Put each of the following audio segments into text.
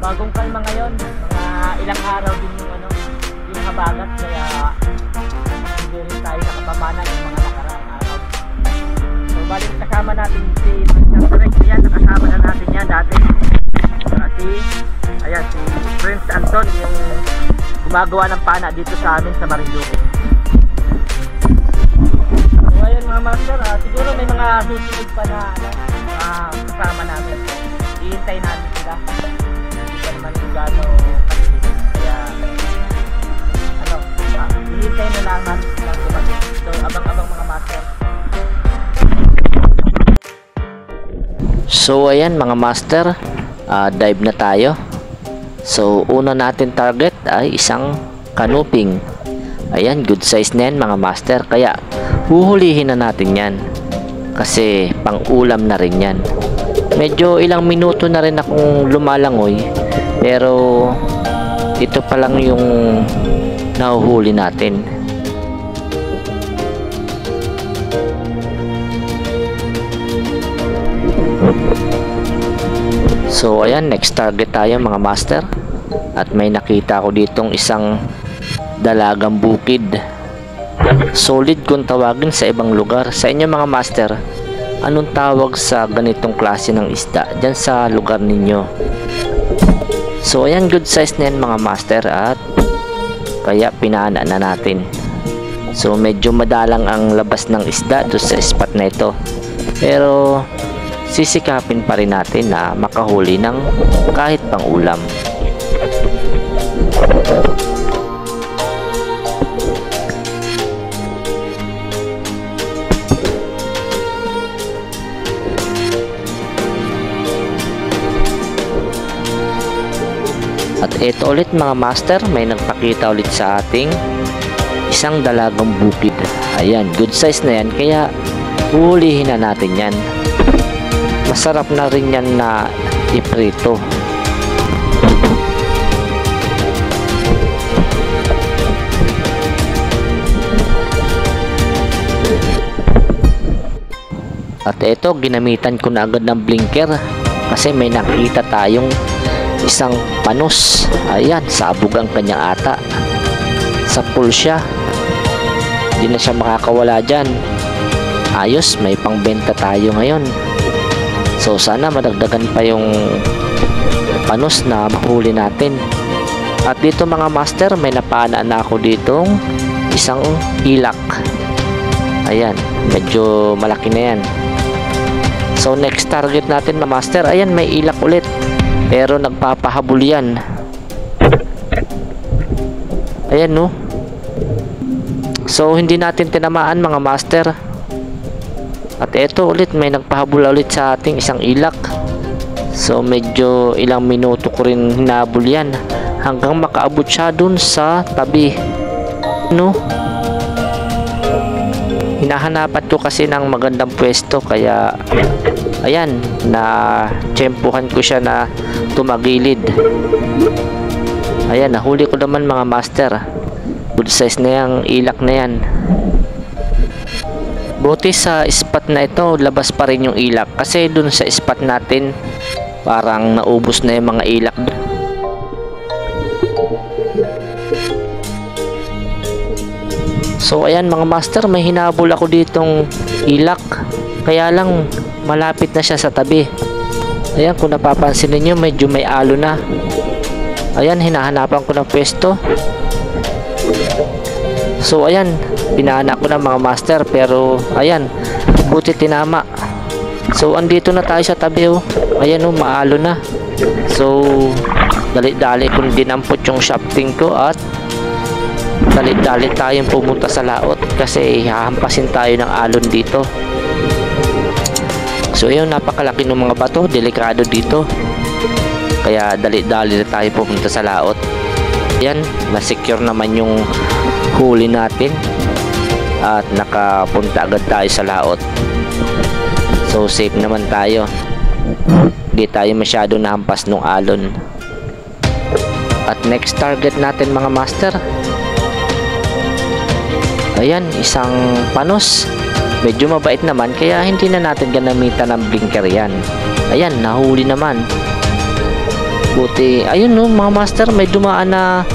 bagong kalma ngayon. Mga ilang araw din yung yung habagat, kaya hindi rin tayo nakapamana ng mga nakaraang araw. So balik kasama natin si Prince. Ayan, nakasama na natin yan dati. Ayan, si Prince Anton, yung gumagawa ng pana dito sa amin sa Marinduque. So ayun mga master, siguro may mga susunod pa na kasama namin. Ihintay natin sila. Hindi pa naman yung gano'n kaya ihintay na lang natin silang dumating. So abang-abang mga master. So ayan mga master, dive na tayo. So una natin target ay isang kanuping. Ayan, good size na yan mga master, kaya huhulihin na natin yan kasi pang ulam na rin yan. Medyo ilang minuto na rin akong lumalangoy, pero ito pa lang yung nahuhuli natin. So ayan, next target tayo mga master, at may nakita ko ditong isang dalagang bukid. Solid kung tawagin sa ibang lugar. Sa inyo mga master, anong tawag sa ganitong klase ng isda dyan sa lugar ninyo? So ayan, good size na yan mga master, at kaya pinana na natin. So medyo madalang ang labas ng isda doon sa spot na ito, pero sisikapin pa rin natin na makahuli ng kahit pang ulam. At ito ulit mga master, may nagpakita ulit sa ating isang dalagang bukid. Ayan, good size na yan, kaya huhulihin na natin yan. Masarap na rin yan na iprito. At ito, ginamitan ko na agad ng blinker kasi may nakita tayong isang panos. Ayan, sabog ang kanyang ata. Sa pool siya, hindi na siya makakawala dyan. Ayos, may pangbenta tayo ngayon. So sana madagdagan pa yung panos na mahuli natin. At dito mga master, may napanaan na ako ditong isang ilak. Ayan, medyo malaki na yan. So next target natin mga master, ayan, may ilak ulit, pero nagpapahabol yan. Ayan no. So hindi natin tinamaan mga master. At eto ulit, may nagpahabol ulit sa ating isang ilak. So medyo ilang minuto ko rin hinabol yan hanggang makaabot siya dun sa tabi. No? Hinahanapan ko kasi ng magandang pwesto, kaya ayan, na tsempuhan ko siya na tumagilid. Ayan, nahuli ko naman mga master. Good size na yung ilak na yan. Buti sa spot na ito, labas pa rin yung ilak, kasi dun sa spot natin parang naubos na yung mga ilak. So ayan mga master, may hinabol ako ditong ilak, kaya lang malapit na siya sa tabi. Ayan, kung napapansin niyo, medyo may alo na. Ayan, hinahanapan ko ng pwesto. So ayan, pinana ko na mga master, pero ayan, buti tinama. So andito na tayo sa tabi oh. Ayan oh, maalo na. So dali-dali kung dinampot yung shafting ko, at dali-dali tayong pumunta sa laot kasi hahampasin tayo ng alon dito. So yun, napakalaki ng mga bato, delikado dito, kaya dali-dali na tayo pumunta sa laot. Yan, na-secure naman yung huli natin at nakapunta agad tayo sa laot. So safe naman tayo, hindi tayo masyado nahampas ng alon. At next target natin mga master, ayan, isang panos. Medyo mabait naman, kaya hindi na natin ginamitan ng blinker yan. Ayan, nahuli naman. Buti, ayun no mga master, may dumaan na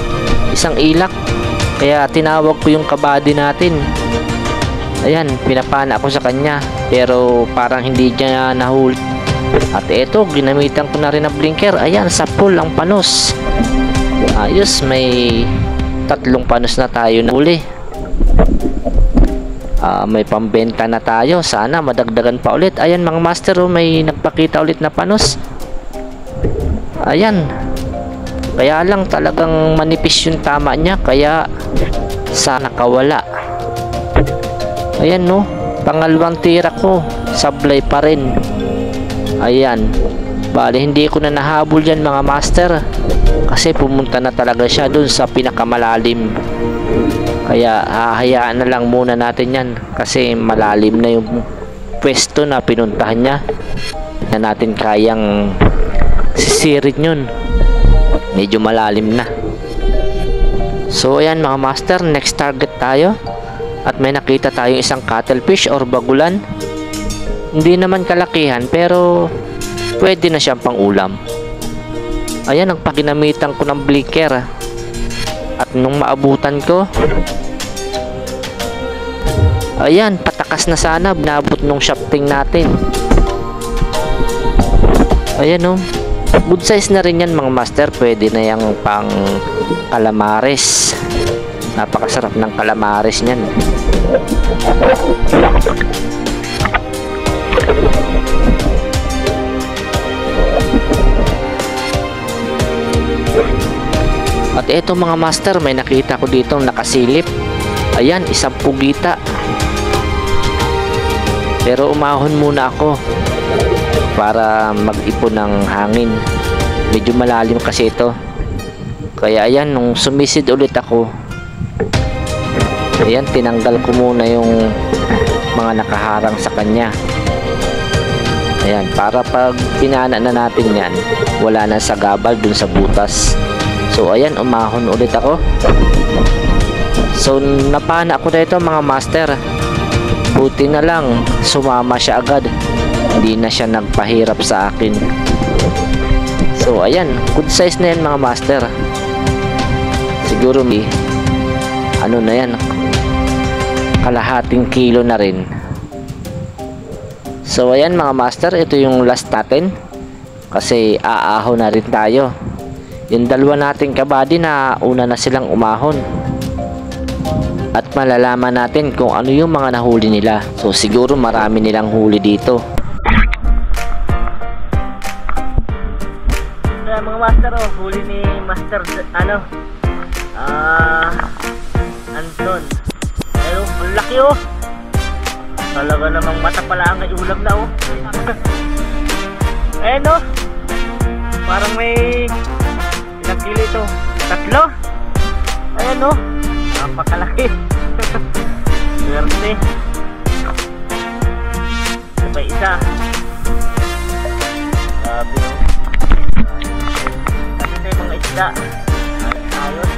isang ilak. Kaya tinawag ko yung kabady natin. Ayan, pinapana ako sa kanya. Pero parang hindi niya nahuli. At eto, ginamitan ko na rin ng blinker. Ayan, sa pool ang panos. Ayos, may 3 panos na tayo na huli. May pambenta na tayo. Sana madagdagan pa ulit. Ayan mga master, oh, may nagpakita ulit na panos. Ayan. Kaya lang talagang manipis yung tama niya. Kaya sana kawala. Ayan no. Pangalawang tira ko. Sablay pa rin. Ayan. Bale hindi ko na nahabol yan mga master. Kasi pumunta na talaga siya dun sa pinakamalalim. Kaya hahayaan na lang muna natin yan. Kasi malalim na yung pwesto na pinuntahan niya. Na natin kayang sisirin yun. Medyo malalim na. So ayan mga master, next target tayo. At may nakita tayong isang cuttlefish or bagulan. Hindi naman kalakihan pero pwede na siyang pang ulam. Ayan, ang paginamitan ko ng blinker. At nung maabutan ko, ayan, patakas na sana. Binabot nung shafting natin. Ayan o. Good size na rin yan mga master. Pwede na yung pang calamares. Napakasarap ng calamares nyan. At eto mga master, may nakita ko dito nakasilip. Ayan, isang pugita. Pero umahon muna ako para mag-ipon ng hangin. Medyo malalim kasi ito. Kaya ayan, nung sumisid ulit ako, ayan, tinanggal ko muna yung mga nakaharang sa kanya. Ayan, para pag pinana na natin yan, wala na sa gabal dun sa butas. So ayan, umahon ulit ako. So napana ako dito mga master. Buti na lang sumama siya agad. Hindi na siya nagpahirap sa akin. So ayan, good size na yan mga master. Siguro may ano na yan, kalahating kilo na rin. So ayan mga master, ito yung last natin. Kasi aahaw na rin tayo. Yung dalawa nating kabady na una na silang umahon. At malalaman natin kung ano yung mga nahuli nila. So siguro marami nilang huli dito. Kaya mga master, oh, huli ni Master Anton. Ayun, ang laki oh. Talaga namang mata pala ang ulam na oh. Ayan oh. Parang may ilang kilo ito? 3. Ayan oh. Napakalaki. Swerte. Ito pa isa. Grabe oh. Kasi ito yung mga isda. Ayos.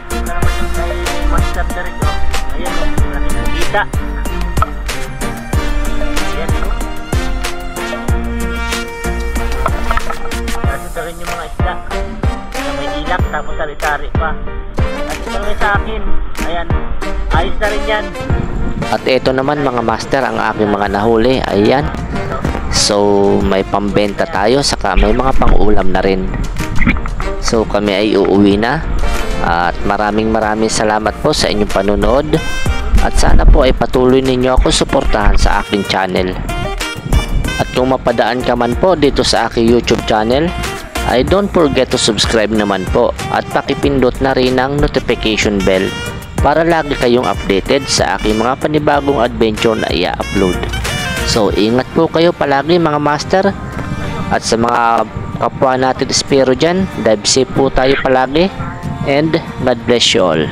Ito naman yung kay Master Derek oh. Ayan oh. Maraming pugita. Ayan oh. Kasi ito rin yung mga isda. May ilak tapos sari-sari pa. At ito rin sa akin. Ayan. Ayos na rin yan. At ito naman mga master, ang aking mga nahuli. Ayan. So may pambenta tayo, saka may mga pang-ulam na rin. So kami ay uuwi na. At maraming salamat po sa inyong panunood. At sana po ay patuloy ninyo ako suportahan sa aking channel. At kung mapadaan ka man po dito sa aking YouTube channel, ay don't forget to subscribe naman po at pakipindot na rin ang notification bell para lagi kayong updated sa aking mga panibagong adventure na i-upload. So ingat po kayo palagi mga master, at sa mga kapwa natin espero dyan, dive safe po tayo palagi, and God bless you all.